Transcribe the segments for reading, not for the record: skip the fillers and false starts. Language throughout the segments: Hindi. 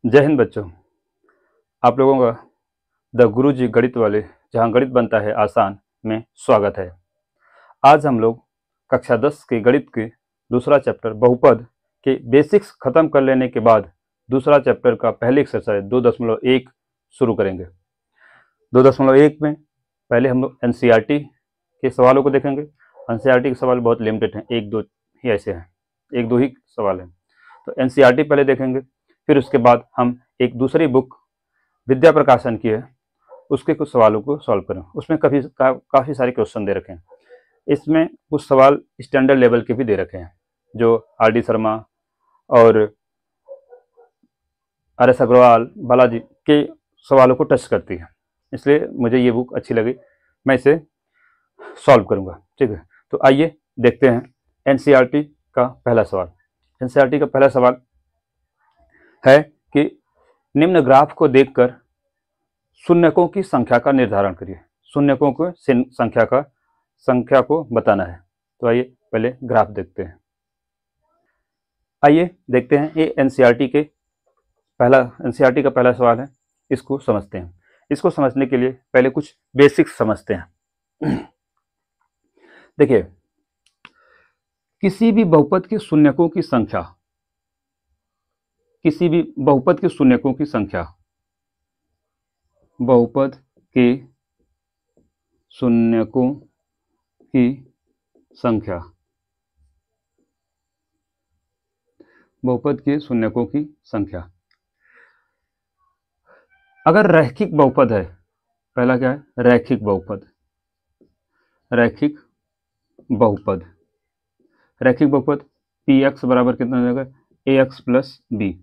जय हिंद बच्चों। आप लोगों का द गुरुजी गणित वाले, जहां गणित बनता है आसान, में स्वागत है। आज हम लोग कक्षा 10 के गणित के दूसरा चैप्टर बहुपद के बेसिक्स खत्म कर लेने के बाद दूसरा चैप्टर का पहली एक्सरसाइज 2.1 शुरू करेंगे। 2.1 में पहले हम लोग एनसीईआरटी के सवालों को देखेंगे। एनसीईआरटी के सवाल बहुत लिमिटेड हैं, एक दो ही ऐसे हैं, एक दो ही सवाल हैं। तो एनसीईआरटी पहले देखेंगे, फिर उसके बाद हम एक दूसरी बुक विद्या प्रकाशन की है, उसके कुछ सवालों को सॉल्व करें। उसमें काफ़ी सारे क्वेश्चन दे रखे हैं। इसमें कुछ सवाल स्टैंडर्ड लेवल के भी दे रखे हैं, जो आर डी शर्मा और आर एस अग्रवाल, बालाजी के सवालों को टच करती है। इसलिए मुझे ये बुक अच्छी लगी, मैं इसे सॉल्व करूँगा। ठीक है, तो आइए देखते हैं एनसीईआरटी का पहला सवाल। एनसीईआरटी का पहला सवाल है कि निम्न ग्राफ को देखकर शून्यकों की संख्या का निर्धारण करिए। शून्यकों को संख्या को बताना है। तो आइए पहले ग्राफ देखते हैं। आइए देखते हैं, ये एनसीईआरटी का पहला सवाल है। इसको समझते हैं। इसको समझने के लिए पहले कुछ बेसिक्स समझते हैं। देखिए, किसी भी बहुपद के शून्यकों की संख्या, बहुपद के शून्यकों की संख्या अगर रैखिक बहुपद है, पहला क्या है? रैखिक बहुपद। रैखिक बहुपद px बराबर कितना हो जाएगा? ax plus b।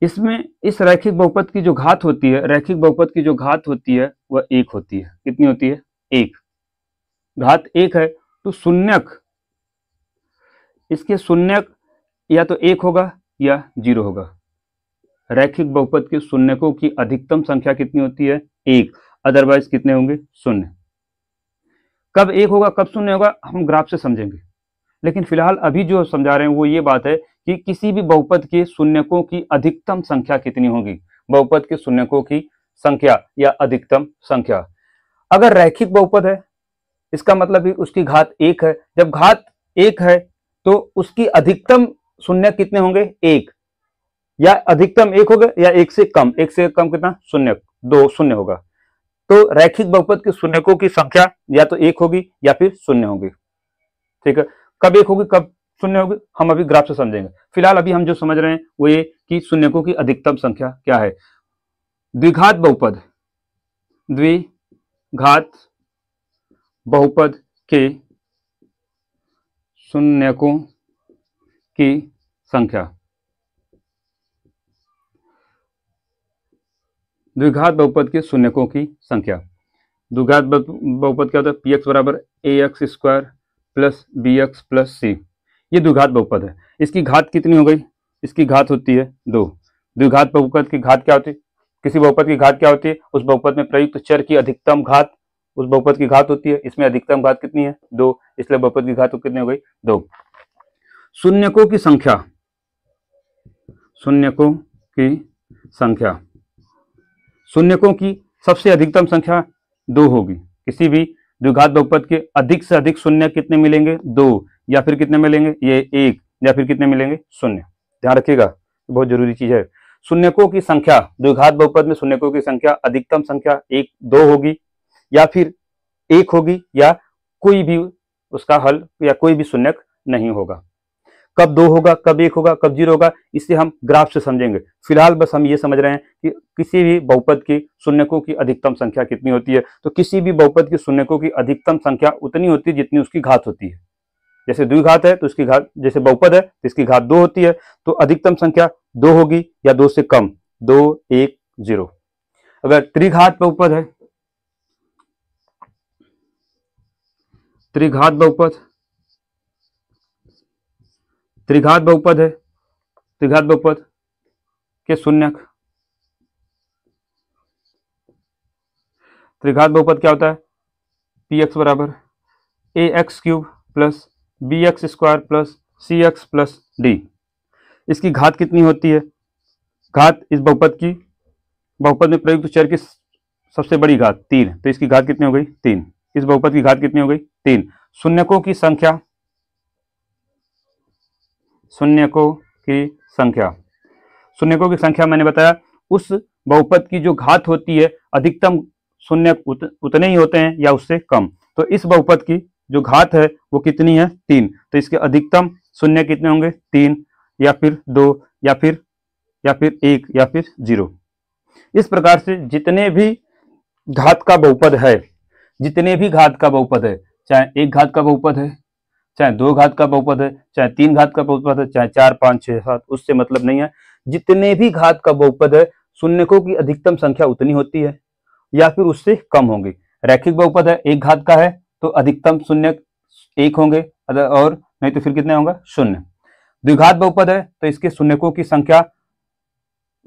इसमें इस रैखिक बहुपद की जो घात होती है, वह 1 होती है। कितनी होती है? 1। घात 1 है तो शून्यक, इसके शून्यक या तो 1 होगा या 0 होगा। रैखिक बहुपद के शून्यकों की अधिकतम संख्या कितनी होती है? 1। अदरवाइज कितने होंगे? 0। कब 1 होगा, कब 0 होगा, हम ग्राफ से समझेंगे। लेकिन फिलहाल अभी जो समझा रहे हैं वो ये बात है कि किसी भी बहुपद के शून्यकों की अधिकतम संख्या कितनी होगी। बहुपद के शून्यकों की संख्या या अधिकतम संख्या। अगर रैखिक बहुपद है, इसका मतलब भी उसकी घात 1 है। जब घात 1 है तो उसकी अधिकतम शून्य कितने होंगे? 1, या अधिकतम 1 होगा या 1 से कम। 1 से कम कितना? 0, 2 शून्य होगा। तो रैखिक बहुपद के शून्यकों की संख्या या तो 1 होगी या फिर 0 होगी। ठीक है, कब 1 होगी, कब 0 होगी, हम अभी ग्राफ से समझेंगे। फिलहाल अभी हम जो समझ रहे हैं वो ये कि शून्यकों की अधिकतम संख्या क्या है। द्विघात बहुपद के शून्यकों की संख्या। द्विघात बहुपद के शून्यकों की संख्या। द्विघात बहुपद क्या होता है? px बराबर ax square plus bx plus c। ये द्विघात बहुपद है। इसकी घात कितनी हो गई? इसकी घात होती है 2। द्विघात बहुपद की घात क्या होती है? किसी बहुपद की घात क्या होती है? उस बहुपद में प्रयुक्त चर की अधिकतम घात उस बहुपद की घात होती है। इसमें अधिकतम घात कितनी है? 2, इसलिए बहुपद की घात कितनी हो गई? 2। शून्यकों की संख्या, शून्यकों की सबसे अधिकतम संख्या 2 होगी। किसी भी द्विघात बहुपद के अधिक से अधिक शून्य कितने मिलेंगे? 2, या फिर कितने मिलेंगे? ये 1, या फिर कितने मिलेंगे? 0। ध्यान रखिएगा, बहुत जरूरी चीज है। शून्यकों की संख्या, द्विघात बहुपद में शून्यकों की संख्या अधिकतम संख्या 1, 2 होगी, या फिर 1 होगी, या कोई भी उसका हल या कोई भी शून्यक नहीं होगा। कब 2 होगा, कब 1 होगा, कब 0 होगा, इसे हम ग्राफ से समझेंगे। फिलहाल बस हम ये समझ रहे हैं कि किसी भी बहुपद की शून्यकों की अधिकतम संख्या कितनी होती है। तो किसी भी बहुपद की शून्यकों की अधिकतम संख्या उतनी होती है जितनी उसकी घात होती है। जैसे द्विघात है तो इसकी घात, जैसे बहुपद है तो इसकी घात 2 होती है, तो अधिकतम संख्या 2 होगी या 2 से कम, 2, 1, 0। अगर त्रिघात बहुपद है, त्रिघात बहुपद के शून्यक, त्रिघात बहुपद क्या होता है? px बराबर ax cube plus bx square plus cx plus d। इसकी घात कितनी होती है? घात इस बहुपद में प्रयुक्त चर की सबसे बड़ी घात 3, तो इसकी घात कितनी हो गई? 3। इस बहुपद की घात कितनी हो गई? 3। शून्यकों की संख्या, शून्यकों की संख्या मैंने बताया उस बहुपद की जो घात होती है, अधिकतम शून्य उतने ही होते हैं या उससे कम। तो इस बहुपद की जो घात है वो कितनी है? 3। तो इसके अधिकतम शून्य कितने होंगे? 3 या फिर 2 या फिर 1 या फिर 0। इस प्रकार से जितने भी घात का बहुपद है, चाहे 1 घात का बहुपद है, चाहे 2 घात का बहुपद है, चाहे 3 घात का बहुपद है, चाहे 4, 5, 6, 7, उससे मतलब नहीं है। जितने भी घात का बहुपद है, शून्यकों की अधिकतम संख्या उतनी होती है या फिर उससे कम होंगी। रैखिक बहुपद है, 1 घात का है तो अधिकतम शून्य 1 होंगे, और नहीं तो फिर कितने होंगे? 0। द्विघात बहुपद है तो इसके शून्यकों की संख्या,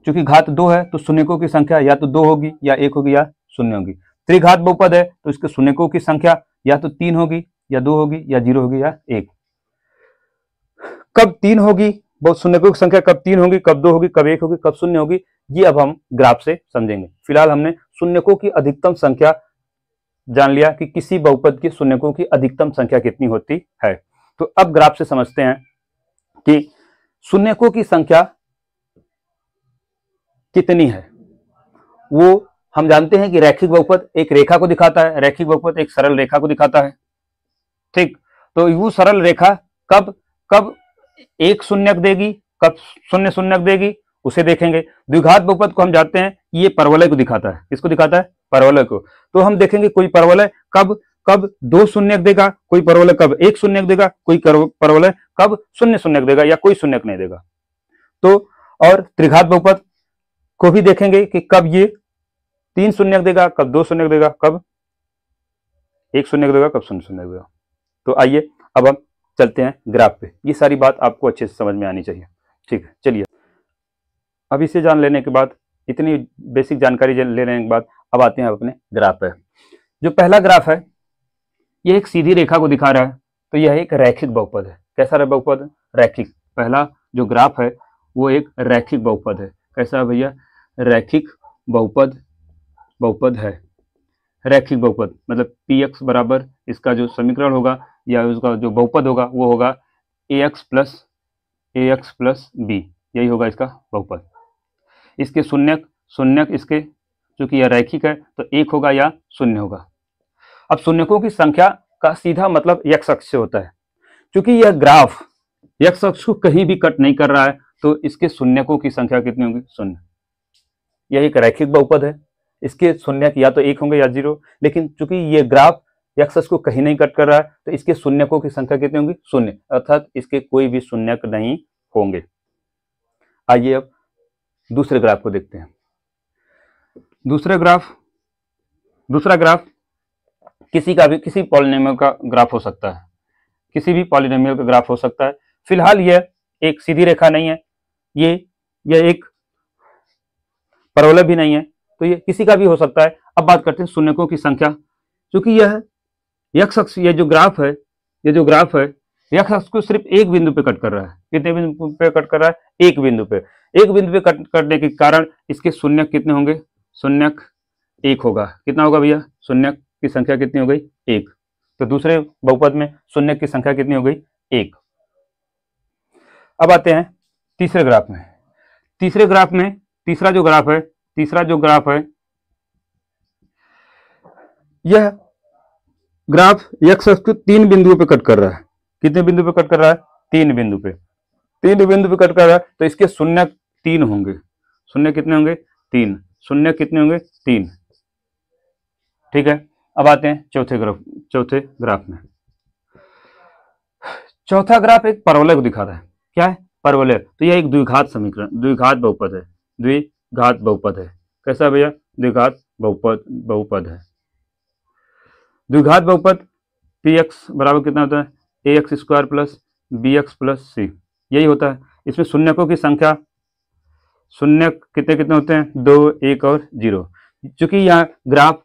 चूंकि घात 2 है तो शून्यकों की संख्या या तो 2 होगी या 1 होगी या 0 होगी। त्रिघात बहुपद है तो इसके शून्यकों की संख्या या तो 3 होगी या 2 होगी या 0 होगी या 1। कब 3 होगी, शून्यकों की संख्या कब 3 होगी, कब 2 होगी, कब 1 होगी, कब 0 होगी, ये अब हम ग्राफ से समझेंगे। फिलहाल हमने शून्यकों की अधिकतम संख्या जान लिया कि किसी बहुपद की शून्यकों की अधिकतम संख्या कितनी होती है। तो अब ग्राफ से समझते हैं कि शून्यकों की संख्या कितनी है। वो हम जानते हैं कि रैखिक बहुपद एक रेखा को दिखाता है, रैखिक बहुपद एक सरल रेखा को दिखाता है, ठीक। तो वो सरल रेखा कब कब एक शून्यक देगी, कब शून्य शून्यक देगी, उसे देखेंगे। द्विघात बहुपद को हम जानते हैं ये परवलय को दिखाता है। किसको दिखाता है? परवलय को। तो हम देखेंगे कोई परवलय कब 2 शून्यक देगा, कोई परवलय कब 1 शून्यक देगा, कोई परवलय कब 0 शून्यक देगा या कोई शून्यक नहीं देगा। तो और त्रिघात बहुपद को भी देखेंगे कि कब ये 3 शून्यक देगा, कब 2 शून्यक देगा, कब 1 शून्यक देगा, कब 0 शून्यक देगा। तो आइए अब हम चलते हैं ग्राफ पे। ये सारी बात आपको अच्छे से समझ में आनी चाहिए, ठीक है। चलिए अब इसे जान लेने के बाद, इतनी बेसिक जानकारी लेने के बाद अब आते हैं अपने ग्राफ पे। जो पहला ग्राफ है यह एक सीधी रेखा को दिखा रहा है, तो यह एक रैखिक बहुपद है। कैसा बहुपद? रैखिक। पहला जो ग्राफ है वो एक रैखिक बहुपद है। कैसा है भैया? रैखिक बहुपद है। रैखिक बहुपद मतलब px बराबर इसका जो समीकरण होगा या उसका जो बहुपद होगा वो होगा ax प्लस b, यही होगा इसका बहुपद। इसके शून्यक इसके, चूंकि यह रैखिक है तो 1 होगा या 0 होगा। अब शून्यकों की संख्या का सीधा मतलब x अक्ष से होता है। क्योंकि यह ग्राफ x अक्ष को कहीं भी कट नहीं कर रहा है तो इसके शून्यकों की संख्या कितनी होगी? 0। यह एक रैखिक बहुपद है, इसके शून्यक या तो 1 होंगे या 0। लेकिन चूंकि ये ग्राफ x अक्ष को कहीं नहीं कट कर रहा है तो इसके शून्यकों की संख्या कितनी होगी? 0, अर्थात इसके कोई भी शून्यक नहीं होंगे। आइए अब दूसरे ग्राफ को देखते हैं। दूसरा ग्राफ किसी पॉलिनोमियल का ग्राफ हो सकता है, किसी भी पॉलिनोमियल का ग्राफ हो सकता है। फिलहाल यह एक सीधी रेखा नहीं है, यह एक परवलय भी नहीं है, तो ये किसी का भी हो सकता है। अब बात करते हैं शून्यकों की संख्या। क्योंकि यह x अक्ष, ये जो ग्राफ है x अक्ष को सिर्फ एक बिंदु पे कट कर रहा है। कितने बिंदु पे कट कर रहा है? एक बिंदु पे कट करने के कारण इसके शून्यक कितने होंगे? शून्यक 1 होगा। कितना होगा भैया? शून्यक की संख्या कितनी हो गई? 1। तो दूसरे बहुपद में शून्यक की संख्या कितनी हो गई? 1। अब आते हैं तीसरे ग्राफ में। तीसरा जो ग्राफ है यह ग्राफ x अक्ष को 3 बिंदुओं पे कट कर रहा है। कितने बिंदु पे कट कर रहा है? 3 बिंदु पे कट कर रहा है, तो इसके शून्यक 3 होंगे। शून्य कितने होंगे? 3। शून्य कितने होंगे? 3, ठीक है। अब आते हैं चौथे ग्राफ में। चौथा ग्राफ एक परवलय को दिखा रहा है। क्या है? परवलय। तो यह एक द्विघात बहुपद है। कैसा भैया? द्विघात बहुपद है। द्विघात बहुपद px बराबर कितना होता है? ax square plus bx plus c, यही होता है। इसमें शून्यकों की संख्या, शून्यक कितने होते हैं? 2, 1 और 0। चूंकि यहाँ ग्राफ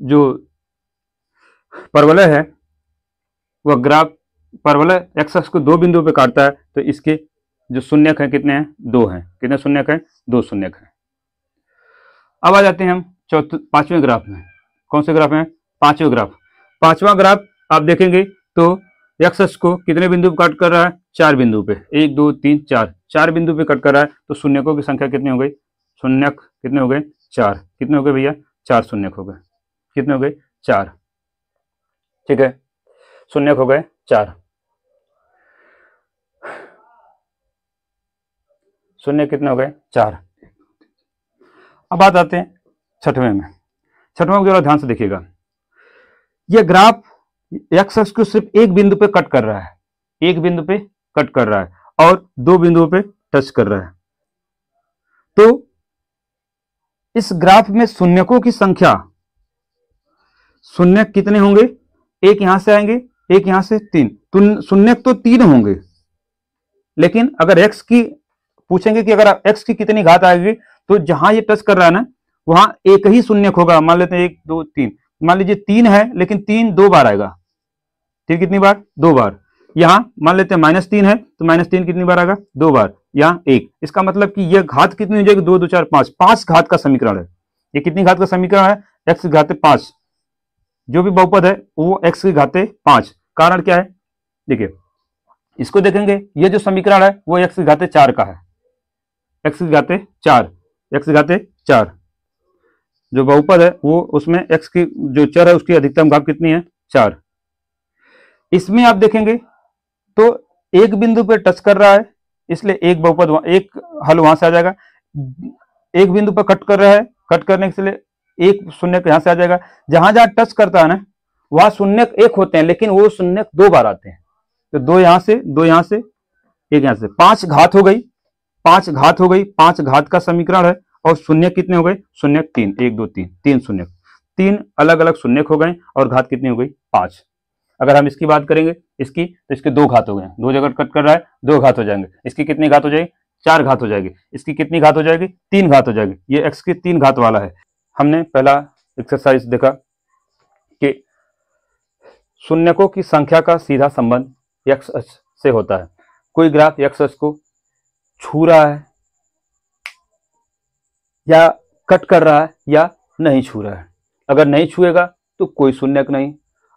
जो परवलय है वह ग्राफ परवलय x अक्ष को 2 बिंदुओं पे काटता है, तो इसके जो शून्यक है कितने हैं, 2 हैं। कितने शून्यक हैं, 2 शून्यक हैं। अब आ जाते हैं हम पांचवें ग्राफ में। कौन से ग्राफ में, पांचवें ग्राफ। पांचवा ग्राफ आप देखेंगे तो एक्स अक्ष को कितने बिंदु पर कट कर रहा है, 4 बिंदु पे, 1 2 3 4, 4 बिंदु पे कट कर रहा है। तो शून्यकों की संख्या कितनी हो गई, शून्यक कितने हो गए, 4। कितने हो गए भैया, 4 शून्यक हो गए। कितने हो गए, 4। ठीक है, शून्यक हो गए 4। शून्य कितने हो गए, 4। अब बात आते हैं छठवें में। छठवें को जरा ध्यान से देखिएगा। यह ग्राफ एक्स अक्ष को सिर्फ एक बिंदु पे कट कर रहा है, एक बिंदु पे कट कर रहा है और 2 बिंदुओं पे टच कर रहा है। तो इस ग्राफ में शून्यकों की संख्या, शून्यक कितने होंगे, एक यहां से आएंगे, एक यहां से, 3 शून्यक तो 3 होंगे। लेकिन अगर एक्स की पूछेंगे कि अगर एक्स की कितनी घात आएगी, तो जहां ये टच कर रहा है ना, वहां एक ही शून्यक होगा। मान लेते हैं 1 2 3, मान लीजिए 3 है, लेकिन 3 2 बार आएगा। 3 कितनी बार, 2 बार। यहां मान लेते हैं -3 है, तो -3 कितनी बार आएगा, 2 बार। यहाँ 1। इसका मतलब कि यह घात कितनी हो जाएगी, 2 2 4 5, 5 घात का समीकरण है। ये कितनी घात का समीकरण है, एक्स की घाते 5। जो भी बहुपद है वो एक्स की घाते 5। कारण क्या है, देखिए इसको देखेंगे, ये जो समीकरण है वो एक्स की घाते 4 का है। एक्स की घाते 4, एक्स की घाते 4 जो बहुपद है वो, उसमें एक्स की जो चर है उसकी अधिकतम घात कितनी है, 4। इसमें आप देखेंगे तो एक बिंदु पे टच कर रहा है, इसलिए एक बहुपद, एक हल वहां से आ जाएगा। एक बिंदु पर कट कर रहा है, कट करने के लिए एक शून्यक यहां से आ जाएगा। जहां जहां टच करता है ना, वहां शून्यक एक होते हैं, लेकिन वो शून्यक 2 बार आते हैं। तो 2 यहां से, 2 यहां से, 1 यहां से, 5 घात हो गई, 5 घात हो गई, 5 घात का समीकरण है। और शून्य कितने हो गए, शून्यक 3, 1 2 3, 3 शून्यक, 3 अलग अलग शून्यक हो गए और घात कितनी हो गई, 5। अगर हम इसकी बात करेंगे, इसकी, तो इसके 2 घात हो गए, 2 जगह कट कर रहा है, 2 घात हो जाएंगे। इसकी कितनी घात हो जाएगी, 4 घात हो जाएगी। इसकी कितनी घात हो जाएगी, 3 घात हो जाएगी। ये एक्स की 3 घात वाला है। हमने पहला एक्सरसाइज देखा कि शून्यकों की संख्या का सीधा संबंध एक्स अक्ष से होता है। कोई ग्राफ एक्स अक्ष को छू रहा है या कट कर रहा है या नहीं छू रहा है। अगर नहीं छुएगा तो कोई शून्यक नहीं,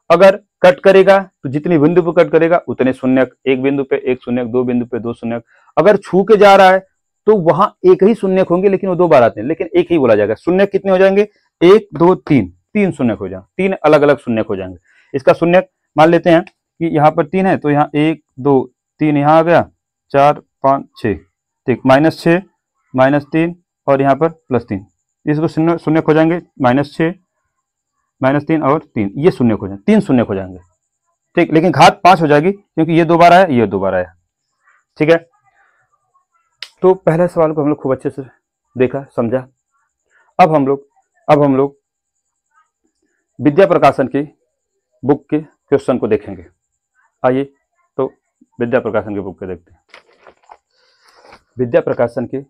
अगर कट करेगा तो जितनी बिंदु पर कट करेगा उतने शून्यक, एक बिंदु पे एक शून्यक, 2 बिंदु पे 2 शून्यक। अगर छू के जा रहा है तो वहां एक ही शून्यक होंगे, लेकिन वो 2 बार आते हैं, लेकिन एक ही बोला जाएगा। शून्यक कितने हो जाएंगे, 1 2 3, 3 शून्यक हो जाएंगे, 3 अलग अलग शून्यक हो जाएंगे। इसका शून्यक मान लेते हैं कि यहाँ पर 3 है, तो यहाँ 1 2 3 यहाँ आ गया, 4 5 6, ठीक, -6 -3 और यहाँ पर +3। इसको शून्यक हो जाएंगे, -6 -3 और 3, ये शून्यक हो जाएंगे, 3 शून्यक हो जाएंगे, ठीक। लेकिन घात 5 हो जाएगी क्योंकि ये 2 बार आया, ये 2 बार आया, ठीक है। तो पहले सवाल को हम लोग खूब अच्छे से देखा, समझा। अब हम लोग विद्या प्रकाशन की बुक के क्वेश्चन को देखेंगे। आइए तो विद्या प्रकाशन की बुक के देखते हैं। विद्या प्रकाशन की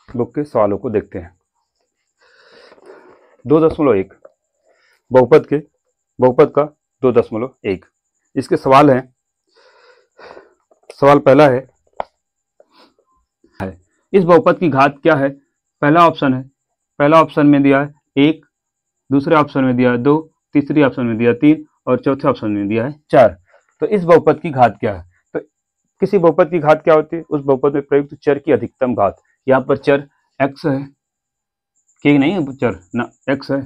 बुक के सवालों को देखते हैं। 2.1 बहुपद का 2.1 इसके सवाल हैं। सवाल पहला है इस बहुपद की घात क्या है। पहला ऑप्शन है, पहला ऑप्शन में दिया है 1, दूसरे ऑप्शन में दिया है 2, तीसरे ऑप्शन में दिया है 3 और चौथे ऑप्शन में दिया है 4। तो इस बहुपद की घात क्या है। तो किसी बहुपद की घात क्या होती है, उस बहुपद में प्रयुक्त चर की अधिकतम घात। यहाँ पर चर x है, के नहीं है चर ना, x है,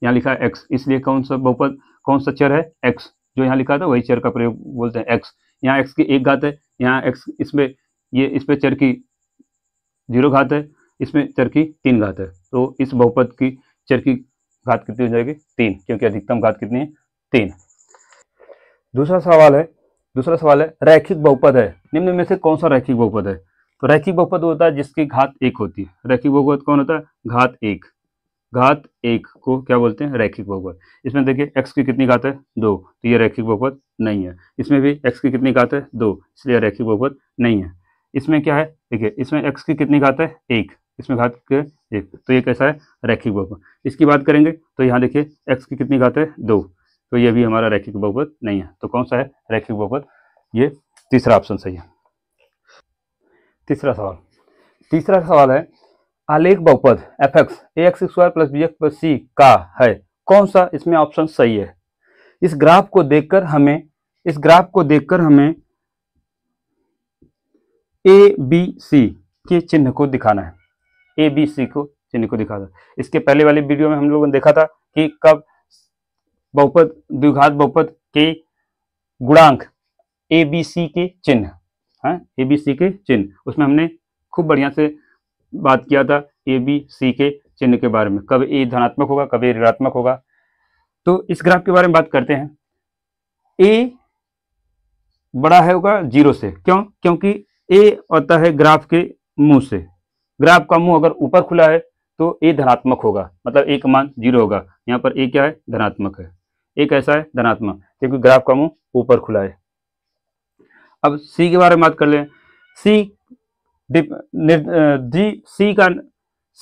यहाँ लिखा है x, इसलिए कौन सा बहुपद, कौन सा चर है, x। जो यहाँ लिखा था वही चर का प्रयोग बोलते हैं x। यहाँ x की 1 घात है, यहाँ x इसमें, ये इस पे चर की 0 घात है, इसमें चर की 3 घात है। तो इस बहुपद की चर की घात कितनी हो जाएगी, 3, क्योंकि अधिकतम घात कितनी है, 3। दूसरा सवाल है रैखिक बहुपद है, निम्न में से कौन सा रैखिक बहुपद है। तो रैखिक बहुपद होता है जिसकी घात 1 होती है। रैखिक बहुपद कौन होता है, घात 1। घात 1 को क्या बोलते हैं, रैखिक बहुपद। इसमें देखिए x की कितनी घात है, 2, तो ये रैखिक बहुपद नहीं है। इसमें भी x की कितनी घात है, 2, इसलिए रैखिक बहुपद नहीं है। इसमें क्या है, देखिए इसमें x की कितनी घात है, 1, इसमें घात के 1, तो ये कैसा है, रैखिक बहुपद। इसकी बात करेंगे तो यहाँ देखिए x की कितनी घात है, 2, तो ये भी हमारा रैखिक बहुपद नहीं है। तो कौन सा है रैखिक बहुपद, ये तीसरा ऑप्शन सही है। तीसरा सवाल है आलेख बहुपद F X A X square plus B X plus C का है कौन सा इसमें ऑप्शन सही है। इस ग्राफ को देखकर हमें ए बी सी के चिन्ह को दिखाना है, ए बी सी को चिन्ह को दिखाना है। इसके पहले वाली वीडियो में हम लोगों ने देखा था कि कब बहुपद द्विघात बहुपद के गुणांक ए बी सी के चिन्ह, हाँ ए बी सी के चिन्ह, उसमें हमने खूब बढ़िया से बात किया था ए बी सी के चिन्ह के बारे में, कब ए धनात्मक होगा कब ए ऋणात्मक होगा। तो इस ग्राफ के बारे में बात करते हैं। ए बड़ा है होगा 0 से, क्यों? क्योंकि ए होता है ग्राफ के मुंह से, ग्राफ का मुंह अगर ऊपर खुला है तो ए धनात्मक होगा, मतलब ए का मान 0 होगा। यहाँ पर ए क्या है? धनात्मक है। ए कैसा है? धनात्मक, क्योंकि ग्राफ का मुंह ऊपर खुला है। अब सी के बारे में बात कर लें। सी का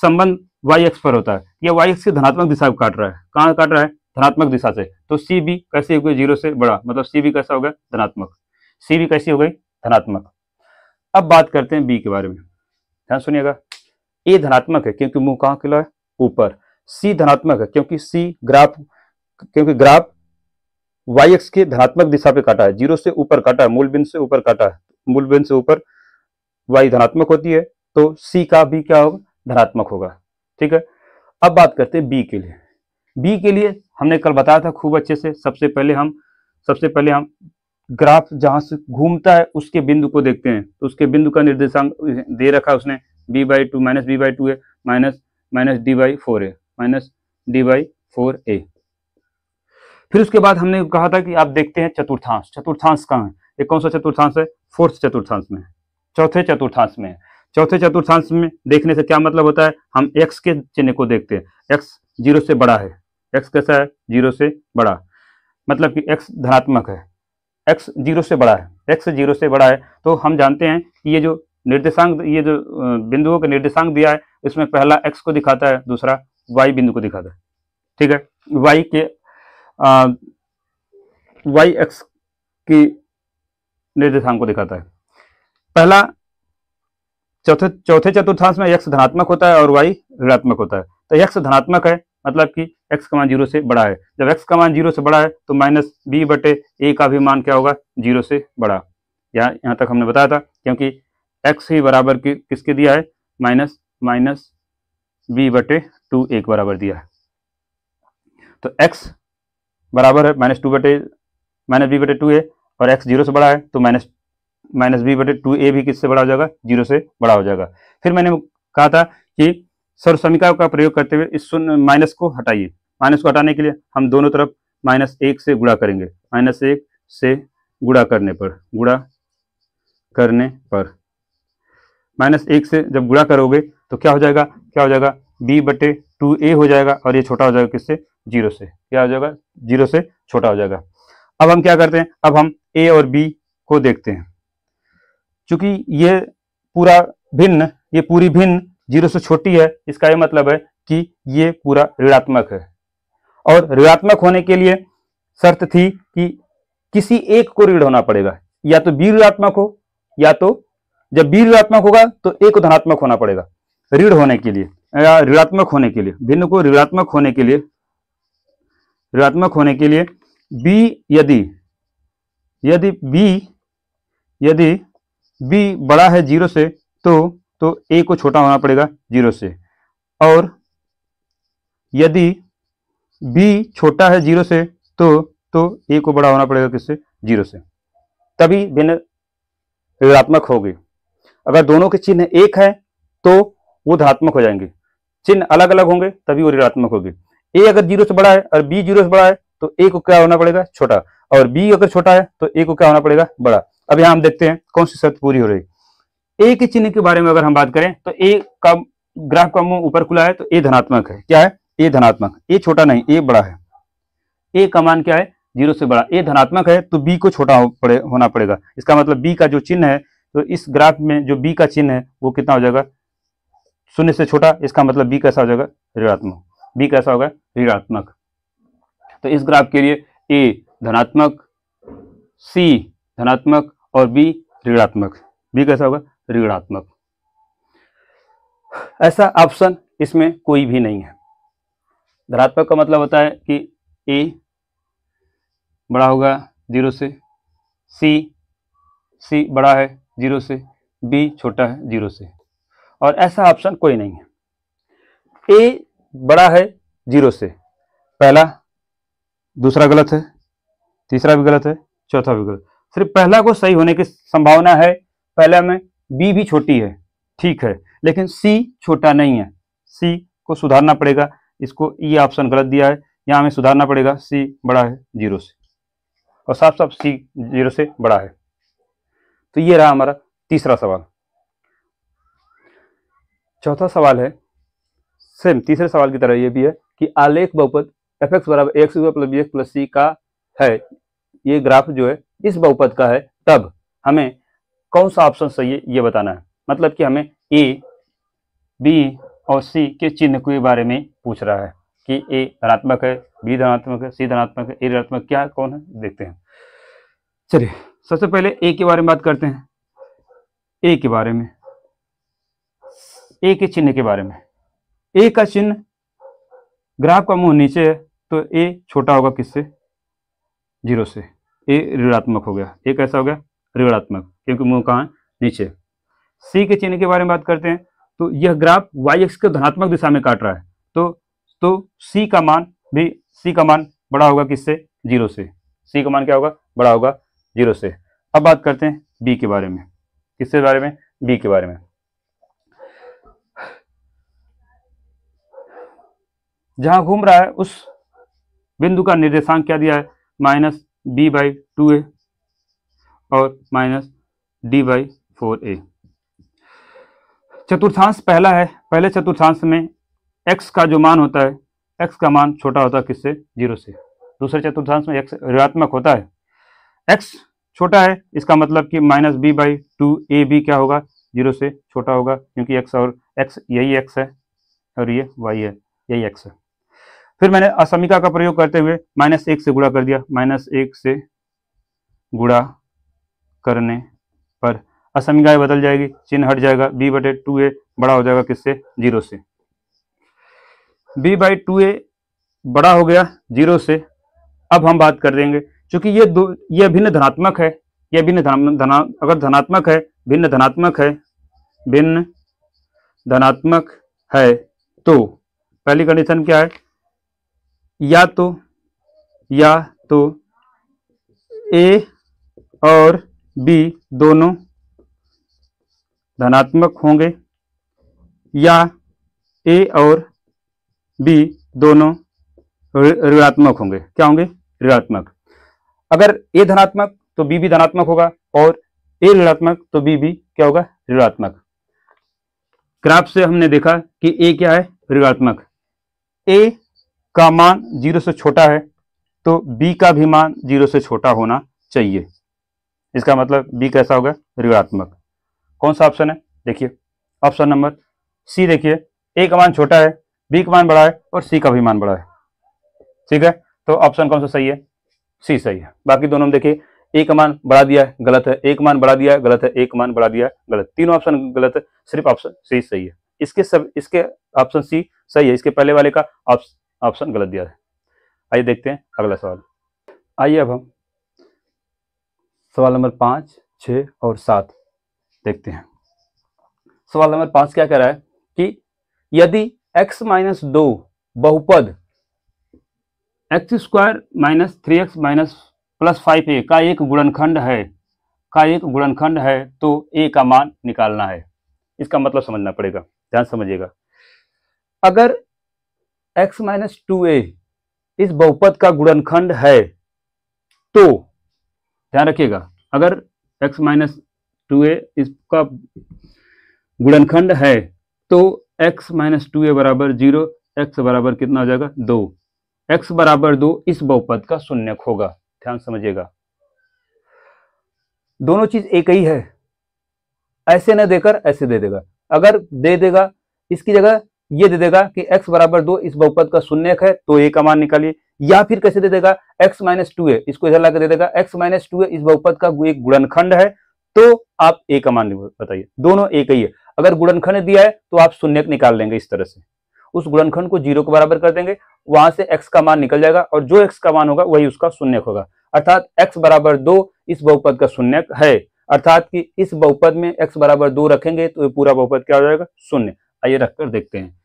संबंध वाई एक्स पर होता है, यह वाई एक्स की धनात्मक दिशा को काट रहा है। कहाँ काट रहा है? धनात्मक दिशा से। तो सी भी कैसे हो गई? 0 से बड़ा, मतलब सी भी कैसा हो गया? धनात्मक। सी भी कैसी हो गई? धनात्मक। अब बात करते हैं बी के बारे में, ध्यान सुनिएगा। ए धनात्मक है क्योंकि मुंह कहाँ खुला है? ऊपर। सी धनात्मक है क्योंकि ग्राफ वाई एक्स के धनात्मक दिशा पे काटा है, 0 से ऊपर काटा है, मूल बिंदु से ऊपर काटा है, मूल बिंदु से ऊपर वाई धनात्मक होती है, तो सी का भी क्या होगा? धनात्मक होगा। ठीक है। अब बात करते हैं बी के लिए। बी के लिए हमने कल बताया था खूब अच्छे से। सबसे पहले हम ग्राफ जहां से घूमता है उसके बिंदु को देखते हैं। तो उसके बिंदु का निर्देशांक दे रखा है उसने, b/2 माइनस b/2 है, माइनस d/4 है, माइनस d/4 a। फिर उसके बाद हमने कहा था कि आप देखते हैं चतुर्थांश। चतुर्थांश कहाँ है? ये कौन सा चतुर्थांश है? फोर्थ चतुर्थांश में, चौथे चतुर्थांश में। चौथे चतुर्थांश में देखने से क्या मतलब होता है? हम x के चिन्ह को देखते हैं। x 0 से बड़ा है। x कैसा है? 0 से बड़ा, मतलब कि x धनात्मक है। x 0 से बड़ा है, x 0 से बड़ा है, तो हम जानते हैं कि ये जो निर्देशांक, ये जो बिंदुओं का निर्देशांक दिया है, इसमें पहला x को दिखाता है, दूसरा y बिंदु को दिखाता है। ठीक है। y x की निर्देशांक को दिखाता है। पहला चौथे चतुर्थांश में x धनात्मक होता है और y ऋणात्मक होता है। तो x धनात्मक है, मतलब कि x का मान 0 से बड़ा है। जब x का मान 0 से बड़ा है तो माइनस b/a का भी मान क्या होगा? 0 से बड़ा। यहाँ तक हमने बताया था, क्योंकि x ही बराबर किसके दिया है? माइनस b/2a के बराबर दिया है। तो x बराबर है माइनस b/2a, और x 0 से बड़ा है तो माइनस b/2a भी किससे बड़ा हो जाएगा? 0 से बड़ा हो जाएगा। फिर मैंने कहा था कि सर्वसमीकरण का प्रयोग करते हुए इस माइनस को हटाइए। माइनस को हटाने के लिए हम दोनों तरफ -1 से गुणा करेंगे। -1 से गुणा करने पर -1 से जब गुणा करोगे तो क्या हो जाएगा? b/2a हो जाएगा, और ये छोटा हो जाएगा किससे? 0 से। क्या हो जाएगा? 0 से छोटा हो जाएगा। अब हम क्या करते हैं? अब हम a और b को देखते हैं। चूंकि ये पूरी भिन्न 0 से छोटी है, इसका ये मतलब है कि ये पूरा ऋणात्मक है। और ऋणात्मक होने के लिए शर्त थी कि किसी एक को ऋण होना पड़ेगा, या तो b ऋणात्मक हो, या तो जब b ऋणात्मक होगा तो a को धनात्मक होना पड़ेगा। ऋण होने के लिए या ऋणात्मक होने के लिए, भिन्न को ऋणात्मक होने के लिए b यदि b बड़ा है 0 से तो a को छोटा होना पड़ेगा 0 से, और यदि b छोटा है 0 से तो a को बड़ा होना पड़ेगा किससे? 0 से, तभी भिन्न ऋणात्मक होगी। अगर दोनों के चिन्ह एक है तो वो धनात्मक हो जाएंगे, चिन्ह अलग अलग होंगे तभी वो ऋणात्मक होगी। a अगर 0 से बड़ा है और b 0 से बड़ा है तो a को क्या होना पड़ेगा? छोटा, और b अगर छोटा है तो a को क्या होना पड़ेगा? बड़ा। अब यहां हम देखते हैं कौन सी शर्त पूरी हो रही। a के चिन्ह के बारे में अगर हम बात करें तो a का ग्राफ का मुंह ऊपर खुला है तो a धनात्मक है। क्या है? a धनात्मक। a छोटा नहीं, a बड़ा है। a का मान क्या है? 0 से बड़ा। a धनात्मक है तो b को छोटा होना पड़ेगा। इसका मतलब b का जो चिन्ह है, तो इस ग्राफ में जो b का चिन्ह है वो कितना हो जाएगा? 0 से छोटा। इसका मतलब b कैसा हो जाएगा? ऋणात्मक। b कैसा होगा? ऋणात्मक। तो इस ग्राफ के लिए a धनात्मक, c धनात्मक और b ऋणात्मक। b कैसा होगा? ऋणात्मक। ऐसा ऑप्शन इसमें कोई भी नहीं है। धनात्मक का मतलब होता है कि ए बड़ा होगा 0 से, सी बड़ा है 0 से, बी छोटा है 0 से, और ऐसा ऑप्शन कोई नहीं है। ए बड़ा है 0 से, पहला, दूसरा गलत है, तीसरा भी गलत है, चौथा भी गलत। सिर्फ पहला को सही होने की संभावना है, पहला में बी भी छोटी है, ठीक है, लेकिन सी छोटा नहीं है, सी को सुधारना पड़ेगा। इसको ये ऑप्शन गलत दिया है, यहाँ हमें सुधारना पड़ेगा, सी बड़ा है 0 से, और साफ साफ सी 0 से बड़ा है। तो ये रहा हमारा तीसरा सवाल। चौथा सवाल है सेम तीसरे सवाल की तरह ये भी है कि आलेख बहुपद fx बराबर X plus B X plus C का है, ये ग्राफ जो है इस बहुपद का है, तब हमें कौन सा ऑप्शन सही है ये बताना है। मतलब कि हमें ए, बी और सी के चिन्ह के बारे में पूछ रहा है कि ए धनात्मक है, बी धनात्मक है, सी धनात्मक है, ए ऋणात्मक, क्या कौन है देखते हैं। चलिए सबसे पहले ए के बारे में बात करते हैं। ए के बारे में, ए के चिन्ह के बारे में। ए का चिन्ह, ग्राफ का मुंह नीचे है तो ए छोटा होगा किससे? 0 से, ए ऋणात्मक हो गया। ए कैसा हो गया? ऋणात्मक, क्योंकि मुंह कहाँ है? नीचे। सी के चिन्ह के बारे में बात करते हैं तो यह ग्राफ वाई एक्स को धनात्मक दिशा में काट रहा है, तो सी का मान बड़ा होगा किससे? 0 से। सी का मान क्या होगा? बड़ा होगा 0 से। अब बात करते हैं बी के बारे में। किसके बारे में? बी के बारे में। जहां घूम रहा है उस बिंदु का निर्देशांक क्या दिया है? -b/2a और -d/4a। चतुर्थांश पहला है, पहले चतुर्थांश में x का जो मान होता है, x का मान छोटा होता है किससे? 0 से। दूसरे चतुर्थांश में x ऋणात्मक होता है, x छोटा है, इसका मतलब कि -b/2a भी क्या होगा? 0 से छोटा होगा, क्योंकि x और x यही x है और ये y है, यही x है। फिर मैंने असमीका का प्रयोग करते हुए -1 से गुणा कर दिया। -1 से गुणा करने पर असमीका बदल जाएगी, चिन्ह हट जाएगा, b/2a बड़ा हो जाएगा किससे? 0 से। b/2a बड़ा हो गया 0 से। अब हम बात कर देंगे, क्योंकि ये भिन्न धनात्मक है, यह भिन्न अगर धनात्मक है, भिन्न धनात्मक है तो पहली कंडीशन क्या है? या तो ए और बी दोनों धनात्मक होंगे, या ए और बी दोनों ऋणात्मक होंगे। क्या होंगे? ऋणात्मक। अगर ए धनात्मक तो बी भी धनात्मक होगा, और ए ऋणात्मक तो बी भी क्या होगा? ऋणात्मक। ग्राफ से हमने देखा कि ए क्या है? ऋणात्मक। ए का मान 0 से छोटा है तो b का भी मान 0 से छोटा होना चाहिए। इसका मतलब b कैसा होगा? ऋणात्मक। कौन सा ऑप्शन है? देखिए ऑप्शन नंबर सी। देखिए a का मान छोटा है, b का मान बड़ा है और c का भी मान बड़ा है। ठीक है, तो ऑप्शन कौन सा सही है? सी सही है। बाकी दोनों में देखिए, a का मान बढ़ा दिया है, गलत है, a का मान बढ़ा दिया है, गलत है, a का मान बढ़ा दिया है, गलत। तीनों ऑप्शन गलत है, सिर्फ ऑप्शन सी सही है। इसके ऑप्शन सी सही है, इसके पहले वाले का ऑप्शन गलत दिया है। आइए देखते हैं अगला सवाल। आइए अब हम सवाल नंबर 5, 6 और 7 देखते हैं। सवाल नंबर 5 क्या कह रहा है कि यदि x-2 बहुपद x² - 3x + 5a का एक गुणनखंड है तो a का मान निकालना है। इसका मतलब समझना पड़ेगा, ध्यान समझिएगा। अगर x-2a इस बहुपद का गुणनखंड है तो, ध्यान रखिएगा, अगर x-2a इसका गुणनखंड है तो x-2a बराबर 0, x बराबर कितना हो जाएगा? 2। x बराबर 2 इस बहुपद का शून्यक होगा। ध्यान समझिएगा, दोनों चीज एक ही है, ऐसे न देकर ऐसे दे देगा। अगर दे देगा इसकी जगह ये दे देगा कि x बराबर 2 इस बहुपद का शून्यक है तो a का मान निकालिए, या फिर कैसे दे देगा? x-2a इसको इधर लाकर दे देगा, x-2a इस बहुपद का एक गुणनखंड है तो आप a का मान बताइए। दोनों एक ही है। अगर गुणनखंड दिया है तो आप शून्यक निकाल लेंगे इस तरह से, उस गुणनखंड को 0 के बराबर कर देंगे, वहां से x का मान निकल जाएगा और जो x का मान होगा वही उसका शून्यक होगा, अर्थात x बराबर 2 इस बहुपद का शून्यक है, अर्थात कि इस बहुपद में x बराबर 2 रखेंगे तो ये पूरा बहुपद क्या हो जाएगा, शून्य। आइए रखकर देखते हैं।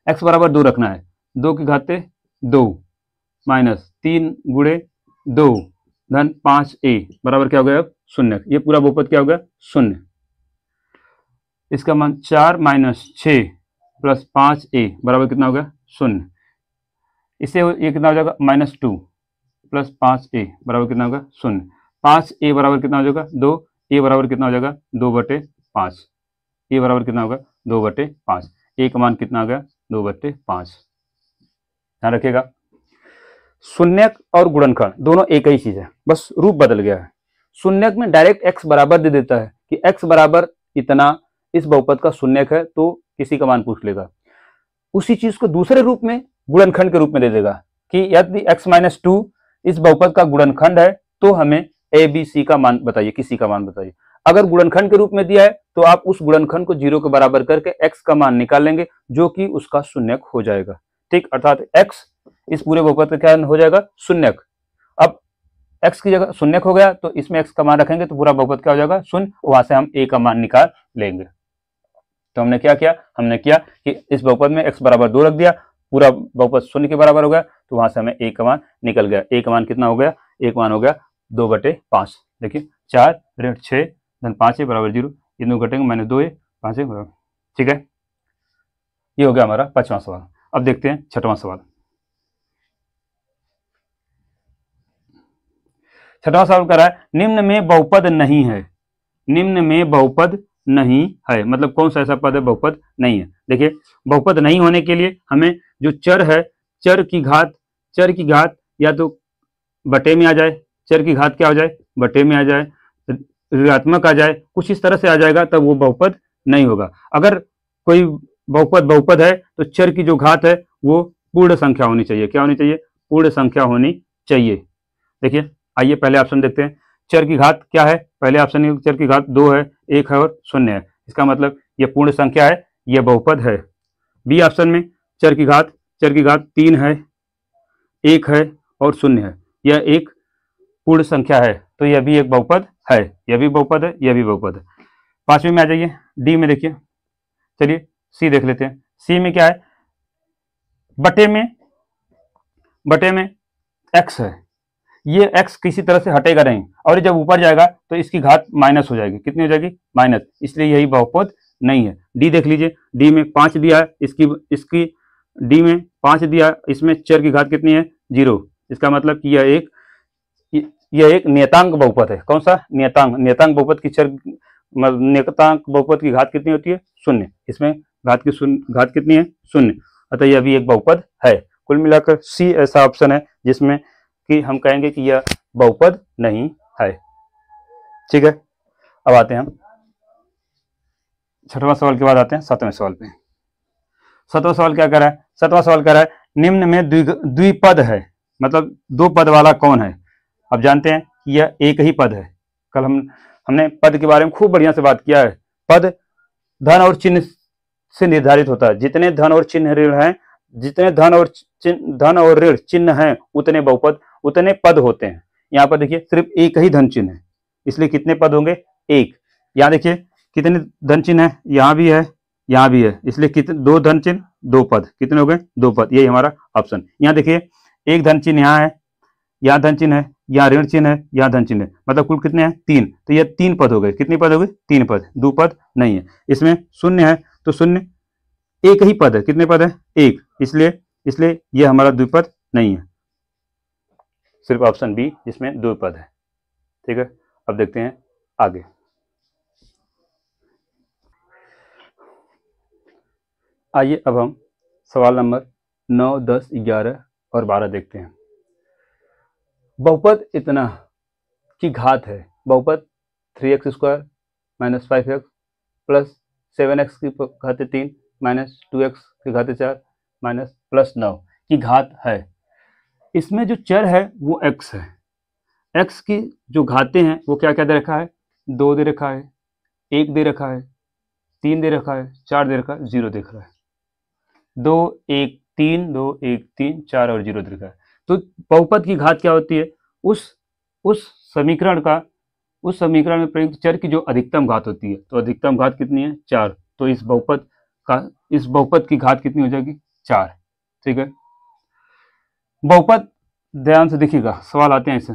x बराबर 2 रखना है, 2 की घाते 2 माइनस 3 गुणे 2 धन 5a बराबर क्या हो गया, शून्य। ये पूरा बहुपद क्या हो गया, शून्य। इसका मान 4 माइनस 6 प्लस 5a बराबर कितना हो गया, शून्य। इससे ये कितना हो जाएगा, -2 प्लस 5a बराबर कितना होगा, शून्य। 5a बराबर कितना हो जाएगा, 2, a बराबर कितना हो जाएगा, 2/5, a बराबर कितना होगा, 2/5, a का मान कितना आ गया, 2/5। ध्यान रखिएगा, शून्यक और गुणनखंड दोनों एक ही चीज है, बस रूप बदल गया है। शून्यक में डायरेक्ट x बराबर दे देता है कि x बराबर इतना इस बहुपद का शून्यक है, तो किसी का मान पूछ लेगा। उसी चीज को दूसरे रूप में गुणनखंड के रूप में दे देगा कि यदि x-2 इस बहुपद का गुणनखंड है तो हमें a b c का मान बताइए, किसी का मान बताइए। अगर गुणनखंड के रूप में दिया है तो आप उस गुणनखंड को 0 के बराबर करके x का मान निकाल लेंगे जो कि उसका शून्यक हो जाएगा, ठीक। अर्थात x इस पूरे बहुपद का क्या हो जाएगा, शून्यक। अब x की जगह शून्यक हो गया तो इसमें x का मान रखेंगे तो पूरा बहुपद क्या हो जाएगा, शून्य। वहां से हम a का मान निकाल लेंगे। तो हमने क्या किया, हमने किया कि इस बहुपद में x बराबर 2 रख दिया, पूरा बहुपद शून्य के बराबर हो गया, तो वहां से हमें a का मान निकल गया। a का मान कितना हो गया, a का मान हो गया 2/5। देखिए 4 ऋण 6 धन 5a बराबर 0, ये दोनों घटेंगे -2a 5a बराबर, ठीक है। ये हो गया हमारा 5वां सवाल। अब देखते हैं 6वां सवाल। 6वां सवाल कह रहा है निम्न में बहुपद नहीं है, निम्न में बहुपद नहीं है, मतलब कौन सा ऐसा पद है बहुपद नहीं है। देखिए बहुपद नहीं होने के लिए हमें जो चर है, चर की घात या तो बटे में आ जाए, चर की घात क्या हो जाए, बटे में आ जाए, ऋणात्मक आ जाए, कुछ इस तरह से आ जाएगा तब वो बहुपद नहीं होगा। अगर कोई बहुपद है तो चर की जो घात है वो पूर्ण संख्या होनी चाहिए। क्या होनी चाहिए, पूर्ण संख्या होनी चाहिए। देखिए आइए पहले ऑप्शन देखते हैं। चर की घात क्या है, पहले ऑप्शन में चर की घात 2 है, 1 है और 0 है, इसका मतलब ये पूर्ण संख्या है, ये बहुपद है। बी ऑप्शन में चर की घात 3 है, 1 है और 0 है, यह एक पूर्ण संख्या है, तो यह भी एक बहुपद है, यह भी बहुपद है, यह भी बहुपद है। 5वें में आ जाइए, डी में देखिए। चलिए सी देख लेते हैं। सी में क्या है, बटे में x है, ये x किसी तरह से हटेगा नहीं और जब ऊपर जाएगा तो इसकी घात माइनस हो जाएगी। कितनी हो जाएगी, माइनस, इसलिए यही बहुपद नहीं है। डी देख लीजिए, डी में 5 दिया है, इसकी डी में 5 दिया, इसमें चर की घात कितनी है, 0, इसका मतलब कि यह एक नियतांक बहुपद है। कौन सा, नियतांक बहुपद की नियतांक बहुपद की घात कितनी होती है, 0, इसमें घात कितनी है, 0, अतः यह भी एक बहुपद है। कुल मिलाकर सी ऐसा ऑप्शन है जिसमें कि हम कहेंगे कि यह बहुपद नहीं है, ठीक है। अब आते हैं हम 6वां सवाल के बाद आते हैं 7वें सवाल पे। 7वां सवाल क्या कर रहा है, 7वां सवाल कर रहा है निम्न में द्विपद है, मतलब 2 पद वाला कौन है। अब जानते हैं कि यह एक ही पद है। कल हमने पद के बारे में खूब बढ़िया से बात किया है। पद धन और चिन्ह से निर्धारित होता है, जितने धन और चिन्ह ऋण हैं, जितने धन और ऋण चिन्ह हैं उतने पद होते हैं। यहाँ पर देखिए सिर्फ एक ही धन चिन्ह है, इसलिए कितने पद होंगे, 1। यहाँ देखिए कितने धन चिन्ह है, यहाँ भी है, यहाँ भी है, इसलिए कितने, 2 धन चिन्ह 2 पद, कितने हो गए, 2 पद, यही हमारा ऑप्शन। यहाँ देखिए एक धन चिन्ह यहाँ है, यहाँ धन चिन्ह है, यहाँ ऋण चिन्ह है, यहाँ धन चिन्ह है, मतलब कुल कितने हैं, 3, तो ये 3 पद हो गए। कितने पद हो गए, 3 पद, 2 पद नहीं है। इसमें 0 है तो 0 एक ही पद है, कितने पद है, 1, इसलिए यह हमारा द्विपद नहीं है, सिर्फ ऑप्शन बी जिसमें 2 पद है, ठीक है। अब देखते हैं आगे। आइए अब हम सवाल नंबर 9, 10, 11 और 12 देखते हैं। बहुपद इतना की घात है, बहुपद 3x² - 5x प्लस 7x की घात 3 माइनस 2x की घात 4 माइनस प्लस 9 की घात है। इसमें जो चर है वो x है, x की जो घातें हैं वो क्या क्या दे रखा है, 2 दे रखा है, 1 दे रखा है, 3 दे रखा है, 4 दे रखा है, 0 देख रहा है, 2 1 3, 2 1 3, 4 और 0 दे रखा है। तो बहुपद की घात क्या होती है? उस समीकरण में प्रयुक्त चर की जो अधिकतम घात होती है। तो अधिकतम घात कितनी है? 4। तो इस बहुपद की घात कितनी हो जाएगी? 4। ठीक है। बहुपद ध्यान से देखिएगा, सवाल आते हैं ऐसे,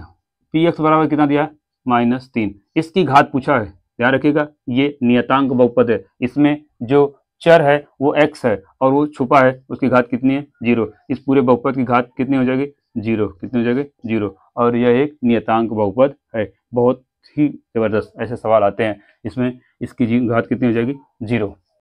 पी एक्स बराबर कितना दिया है? -3। इसकी घात पूछा है, ध्यान रखिएगा, ये नियतांक बहुपद है, इसमें जो चर है वो x है और वो छुपा है, उसकी घात कितनी है? 0। इस पूरे बहुपद की घात कितनी हो जाएगी? 0। कितनी हो जाएगी? 0। और यह एक नियतांक बहुपद है। बहुत ही जबरदस्त ऐसे सवाल आते हैं, इसमें इसकी घात कितनी हो जाएगी? 0।